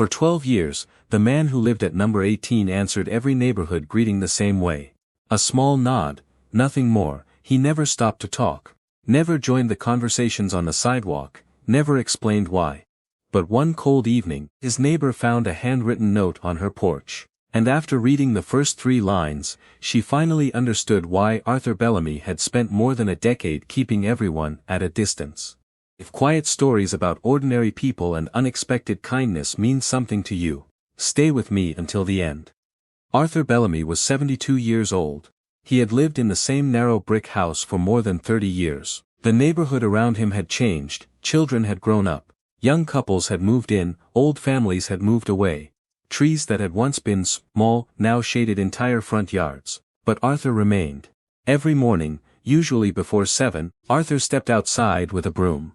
For 12 years, the man who lived at number 18 answered every neighborhood greeting the same way. A small nod, nothing more. He never stopped to talk, never joined the conversations on the sidewalk, never explained why. But one cold evening, his neighbor found a handwritten note on her porch. And after reading the first 3 lines, she finally understood why Arthur Bellamy had spent more than a decade keeping everyone at a distance. If quiet stories about ordinary people and unexpected kindness mean something to you, stay with me until the end. Arthur Bellamy was 72 years old. He had lived in the same narrow brick house for more than 30 years. The neighborhood around him had changed, children had grown up, young couples had moved in, old families had moved away. Trees that had once been small now shaded entire front yards. But Arthur remained. Every morning, usually before 7, Arthur stepped outside with a broom.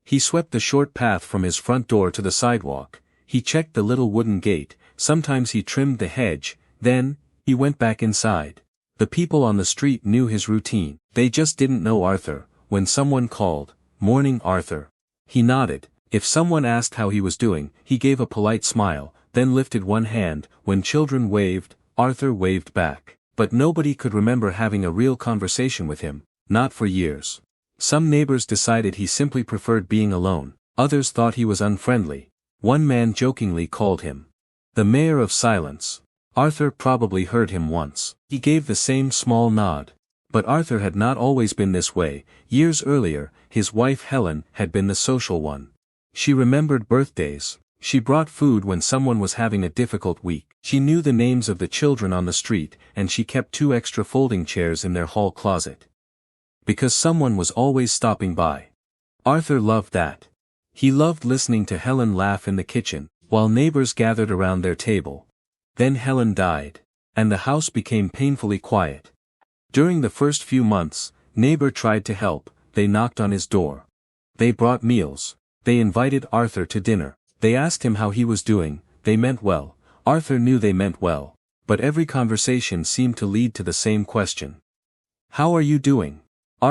He swept the short path from his front door to the sidewalk. He checked the little wooden gate, sometimes he trimmed the hedge, then, he went back inside. The people on the street knew his routine. They just didn't know Arthur. When someone called, "Morning, Arthur," he nodded. If someone asked how he was doing, he gave a polite smile, then lifted one hand. When children waved, Arthur waved back. But nobody could remember having a real conversation with him, not for years. Some neighbors decided he simply preferred being alone, others thought he was unfriendly. One man jokingly called him the mayor of silence. Arthur probably heard him once. He gave the same small nod. But Arthur had not always been this way. Years earlier, his wife Helen had been the social one. She remembered birthdays. She brought food when someone was having a difficult week. She knew the names of the children on the street, and she kept 2 extra folding chairs in their hall closet. Because someone was always stopping by. Arthur loved that. He loved listening to Helen laugh in the kitchen, while neighbors gathered around their table. Then Helen died, and the house became painfully quiet. During the first few months, neighbor tried to help. They knocked on his door. They brought meals. They invited Arthur to dinner. They asked him how he was doing. They meant well. Arthur knew they meant well. But every conversation seemed to lead to the same question. "How are you doing?"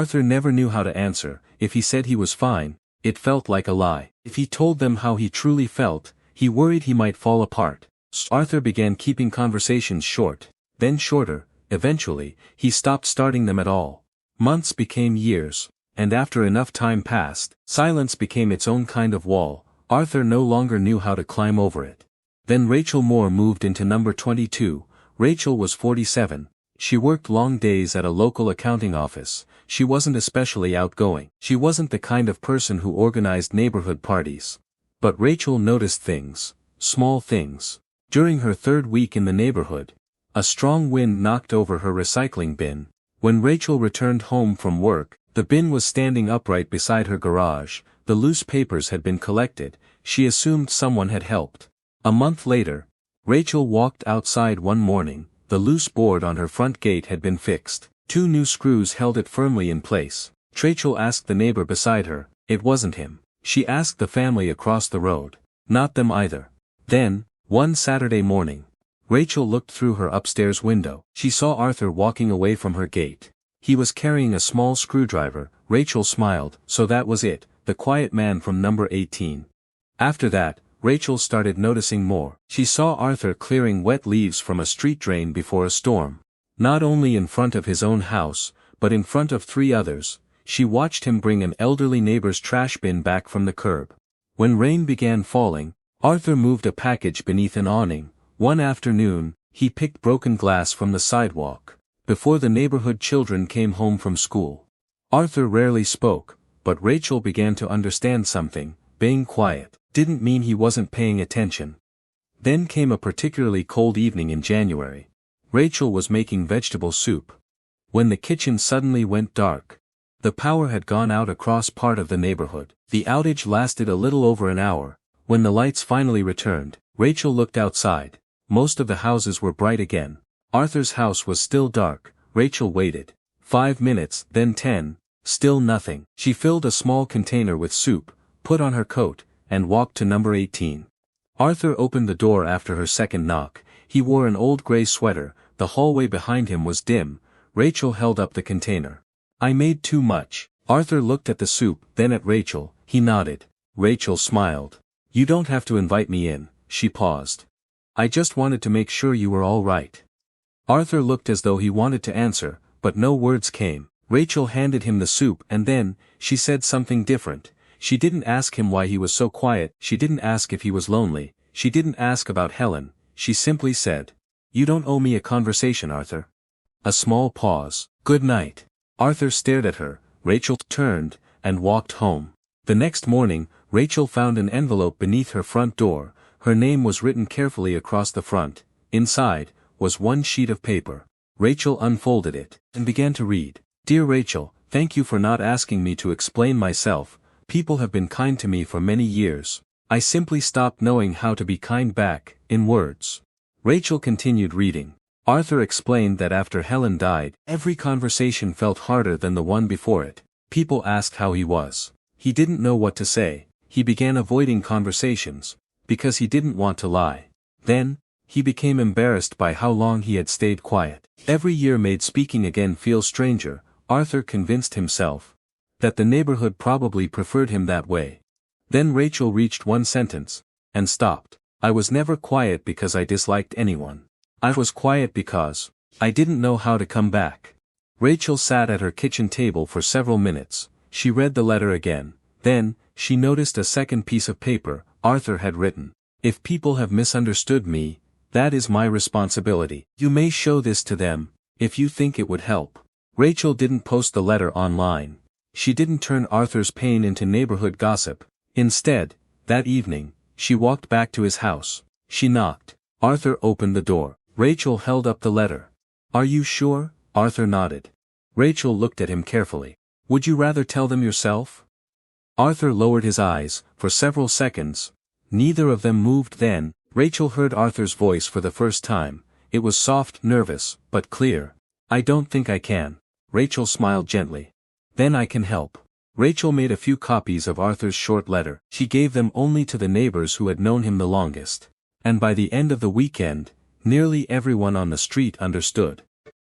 Arthur never knew how to answer. If he said he was fine, it felt like a lie. If he told them how he truly felt, he worried he might fall apart. Arthur began keeping conversations short, then shorter. Eventually, he stopped starting them at all. Months became years, and after enough time passed, silence became its own kind of wall. Arthur no longer knew how to climb over it. Then Rachel Moore moved into number 22. Rachel was 47. She worked long days at a local accounting office. She wasn't especially outgoing. She wasn't the kind of person who organized neighborhood parties. But Rachel noticed things, small things. During her 3rd week in the neighborhood, a strong wind knocked over her recycling bin. When Rachel returned home from work, the bin was standing upright beside her garage. The loose papers had been collected. She assumed someone had helped. A month later, Rachel walked outside one morning. The loose board on her front gate had been fixed. 2 new screws held it firmly in place. Rachel asked the neighbor beside her. It wasn't him. She asked the family across the road. Not them either. Then, one Saturday morning, Rachel looked through her upstairs window. She saw Arthur walking away from her gate. He was carrying a small screwdriver. Rachel smiled. So that was it, the quiet man from number 18. After that, Rachel started noticing more. She saw Arthur clearing wet leaves from a street drain before a storm. Not only in front of his own house, but in front of 3 others. She watched him bring an elderly neighbor's trash bin back from the curb. When rain began falling, Arthur moved a package beneath an awning. One afternoon, he picked broken glass from the sidewalk. Before the neighborhood children came home from school. Arthur rarely spoke, but Rachel began to understand something. Being quiet didn't mean he wasn't paying attention. Then came a particularly cold evening in January. Rachel was making vegetable soup. When the kitchen suddenly went dark. The power had gone out across part of the neighborhood. The outage lasted a little over an hour. When the lights finally returned, Rachel looked outside. Most of the houses were bright again. Arthur's house was still dark. Rachel waited. 5 minutes, then 10. Still nothing. She filled a small container with soup, put on her coat, and walked to number 18. Arthur opened the door after her second knock. He wore an old gray sweater. The hallway behind him was dim. Rachel held up the container. "I made too much." Arthur looked at the soup, then at Rachel. He nodded. Rachel smiled. "You don't have to invite me in. she paused. I just wanted to make sure you were all right. Arthur looked as though he wanted to answer, but no words came. Rachel handed him the soup and then, she said something different. She didn't ask him why he was so quiet, she didn't ask if he was lonely, she didn't ask about Helen, she simply said, "You don't owe me a conversation, Arthur." A small pause. "Good night." Arthur stared at her, Rachel turned, and walked home. The next morning, Rachel found an envelope beneath her front door. Her name was written carefully across the front. Inside was one sheet of paper. Rachel unfolded it, and began to read. "Dear Rachel, thank you for not asking me to explain myself. People have been kind to me for many years. I simply stopped knowing how to be kind back, in words." Rachel continued reading. Arthur explained that after Helen died, every conversation felt harder than the one before it. People asked how he was. He didn't know what to say. He began avoiding conversations, because he didn't want to lie. Then, he became embarrassed by how long he had stayed quiet. Every year made speaking again feel stranger. Arthur convinced himself that the neighborhood probably preferred him that way. Then Rachel reached one sentence, and stopped. "I was never quiet because I disliked anyone. I was quiet because I didn't know how to come back." Rachel sat at her kitchen table for several minutes. She read the letter again. Then, she noticed a second piece of paper. Arthur had written, "If people have misunderstood me, that is my responsibility. You may show this to them, if you think it would help." Rachel didn't post the letter online. She didn't turn Arthur's pain into neighborhood gossip. Instead, that evening, she walked back to his house. She knocked. Arthur opened the door. Rachel held up the letter. "Are you sure?" Arthur nodded. Rachel looked at him carefully. "Would you rather tell them yourself?" Arthur lowered his eyes. For several seconds, neither of them moved. Then, Rachel heard Arthur's voice for the first time. It was soft, nervous, but clear. "I don't think I can." Rachel smiled gently. "Then I can help." Rachel made a few copies of Arthur's short letter. She gave them only to the neighbors who had known him the longest. And by the end of the weekend, nearly everyone on the street understood.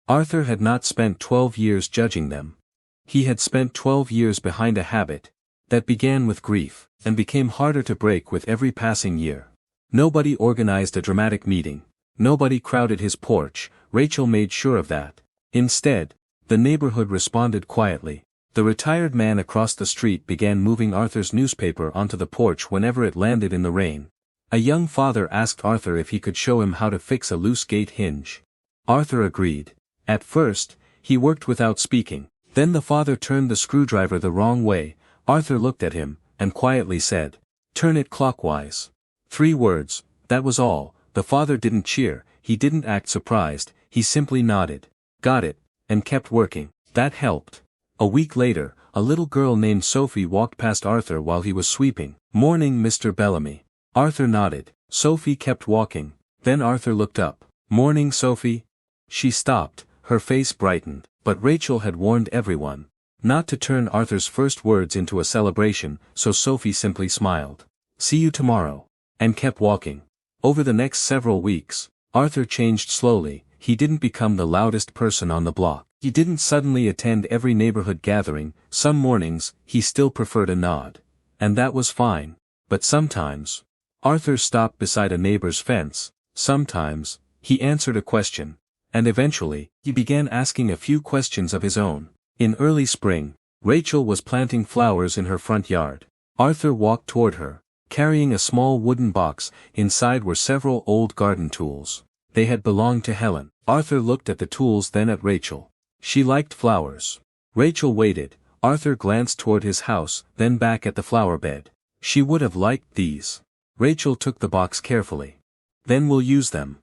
Arthur had not spent 12 years judging them. He had spent 12 years behind a habit that began with grief, and became harder to break with every passing year. Nobody organized a dramatic meeting. Nobody crowded his porch. Rachel made sure of that. Instead, the neighborhood responded quietly. The retired man across the street began moving Arthur's newspaper onto the porch whenever it landed in the rain. A young father asked Arthur if he could show him how to fix a loose gate hinge. Arthur agreed. At first, he worked without speaking. Then the father turned the screwdriver the wrong way. Arthur looked at him, and quietly said, "Turn it clockwise." 3 words, that was all. The father didn't cheer, he didn't act surprised, he simply nodded. "Got it," and kept working. That helped. A week later, a little girl named Sophie walked past Arthur while he was sweeping. "Morning, Mr. Bellamy." Arthur nodded. Sophie kept walking. Then Arthur looked up. "Morning, Sophie." She stopped, her face brightened, but Rachel had warned everyone not to turn Arthur's first words into a celebration, so Sophie simply smiled. "See you tomorrow," and kept walking. Over the next several weeks, Arthur changed slowly. He didn't become the loudest person on the block. He didn't suddenly attend every neighborhood gathering. Some mornings, he still preferred a nod. And that was fine. But sometimes, Arthur stopped beside a neighbor's fence. Sometimes, he answered a question. And eventually, he began asking a few questions of his own. In early spring, Rachel was planting flowers in her front yard. Arthur walked toward her, carrying a small wooden box. Inside were several old garden tools. They had belonged to Helen. Arthur looked at the tools, then at Rachel. She liked flowers. Rachel waited. Arthur glanced toward his house, then back at the flower bed. She would have liked these. Rachel took the box carefully. "Then we'll use them."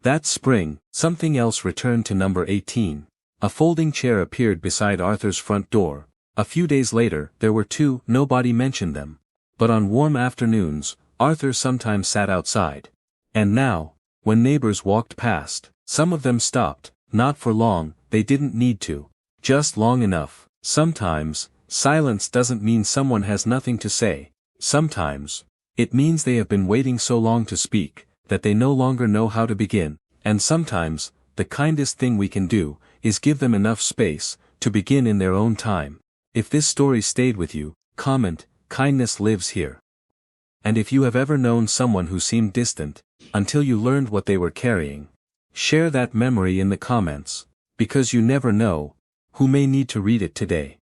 That spring, something else returned to number 18. A folding chair appeared beside Arthur's front door. A few days later, there were 2. Nobody mentioned them. But on warm afternoons, Arthur sometimes sat outside. And now, when neighbors walked past, some of them stopped. Not for long, they didn't need to. Just long enough. Sometimes, silence doesn't mean someone has nothing to say. Sometimes, it means they have been waiting so long to speak, that they no longer know how to begin. And sometimes, the kindest thing we can do, is give them enough space, to begin in their own time. If this story stayed with you, comment, kindness lives here. And if you have ever known someone who seemed distant, until you learned what they were carrying, share that memory in the comments, because you never know who may need to read it today.